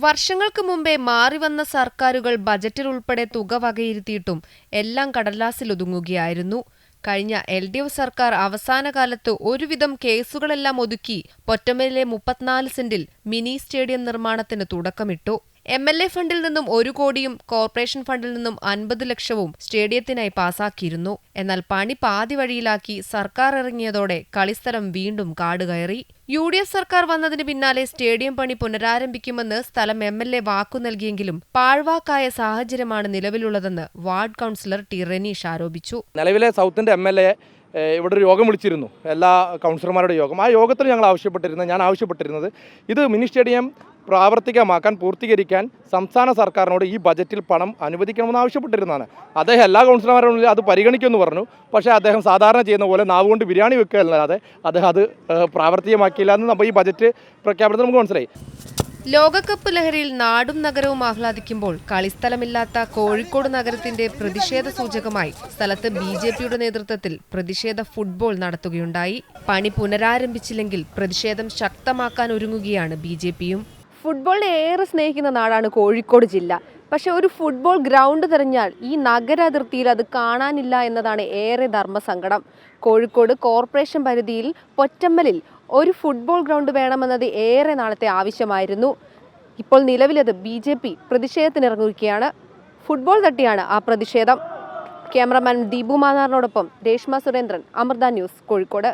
വർഷങ്ങൾക്ക് മുമ്പേ മാറിവന്ന സർക്കാരുകൾ ബജറ്റിൽ ഉൾപ്പെടെ തുക വകയിരുത്തിയിട്ടും എല്ലാം കടലാസിലൊതുങ്ങുകയായിരുന്നു. കഴിഞ്ഞ LDF സർക്കാർ അവസാനകാലത്ത് ഒരുവിധം കേസുകളെല്ലാം ഒതുക്കി പൊറ്റമ്മലിലെ 34 സെന്റിൽ മിനി സ്റ്റേഡിയം നിർമ്മാണത്തിന് തുടക്കമിട്ടു. MLA ഫണ്ടിൽ നിന്നും 1 കോടിയും കോർപ്പറേഷൻ ഫണ്ടിൽ നിന്നും 50 ലക്ഷവും സ്റ്റേഡിയത്തിനായി പാസാക്കിയിരുന്നു. എന്നാൽ പണി പാതി വഴിയിലാക്കി സർക്കാർ ഇറങ്ങിയതോടെ കളിസ്ഥലം വീണ്ടും കാടുകയറി. UDF സർക്കാർ വന്നതിന് പിന്നാലെ സ്റ്റേഡിയം പണി പുനരാരംഭിക്കുമെന്ന് സ്ഥലം MLA വാക്കു നൽകിയെങ്കിലും പാഴ്വാക്കായ സാഹചര്യമാണ് നിലവിലുള്ളതെന്ന് വാർഡ് കൗൺസിലർ ടി റെനീഷ് ആരോപിച്ചു. നിലവിലെ സൗത്തിന്റെ MLA ഇവിടെ ഒരു യോഗം വിളിച്ചിരുന്നു, എല്ലാ കൗൺസിലർമാരുടെ യോഗം. ആ യോഗത്തിൽ ഞാൻ ആവശ്യപ്പെട്ടിരുന്നത് ഇത് മിനി സ്റ്റേഡിയം പ്രാവർത്തികമാക്കാൻ പൂർത്തീകരിക്കാൻ സംസ്ഥാന സർക്കാരിനോട് ഈ ബജറ്റിൽ പണം അനുവദിക്കണമെന്ന് ആവശ്യപ്പെട്ടിരുന്നതാണ്. അദ്ദേഹം എല്ലാ കൗൺസിലർമാരുടെ മുന്നിൽ അത് പരിഗണിക്കുമെന്ന് പറഞ്ഞു. പക്ഷേ അദ്ദേഹം സാധാരണ ചെയ്യുന്ന പോലെ നാവുകൊണ്ട് ബിരിയാണി വെക്കുക അല്ലാതെ അദ്ദേഹം അത് പ്രാവർത്തികമാക്കിയില്ല എന്ന് ഈ ബജറ്റ് പ്രഖ്യാപനത്തിൽ നമുക്ക് മനസ്സിലായി. ലോകകപ്പ് ലഹരിയിൽ നാടും നഗരവും ആഹ്ലാദിക്കുമ്പോൾ കളിസ്ഥലമില്ലാത്ത കോഴിക്കോട് നഗരത്തിന്റെ പ്രതിഷേധ സൂചകമായി സ്ഥലത്ത് BJPയുടെ നേതൃത്വത്തിൽ പ്രതിഷേധ ഫുട്ബോൾ നടത്തുകയുണ്ടായി. പണി പുനരാരംഭിച്ചില്ലെങ്കിൽ പ്രതിഷേധം ശക്തമാക്കാൻ ഒരുങ്ങുകയാണ് BJPയും. ഫുട്ബോളിനെ ഏറെ സ്നേഹിക്കുന്ന നാടാണ് കോഴിക്കോട് ജില്ല. പക്ഷെ ഒരു ഫുട്ബോൾ ഗ്രൗണ്ട് തിരഞ്ഞാൽ ഈ നഗരാതിർത്തിയിൽ അത് കാണാനില്ല എന്നതാണ് ഏറെ ധർമ്മസങ്കടം. കോഴിക്കോട് കോർപ്പറേഷൻ പരിധിയിൽ പൊറ്റമ്മലിൽ ഒരു ഫുട്ബോൾ ഗ്രൗണ്ട് വേണമെന്നത് ഏറെ നാളത്തെ ആവശ്യമായിരുന്നു. ഇപ്പോൾ നിലവിലത് BJP പ്രതിഷേധത്തിനിറങ്ങുകയാണ്. ഫുട്ബോൾ തട്ടിയാണ് ആ പ്രതിഷേധം. ക്യാമറമാൻ ദീപു മാന്നാറിനോടൊപ്പം രേഷ്മ സുരേന്ദ്രൻ, അമൃത ന്യൂസ്, കോഴിക്കോട്.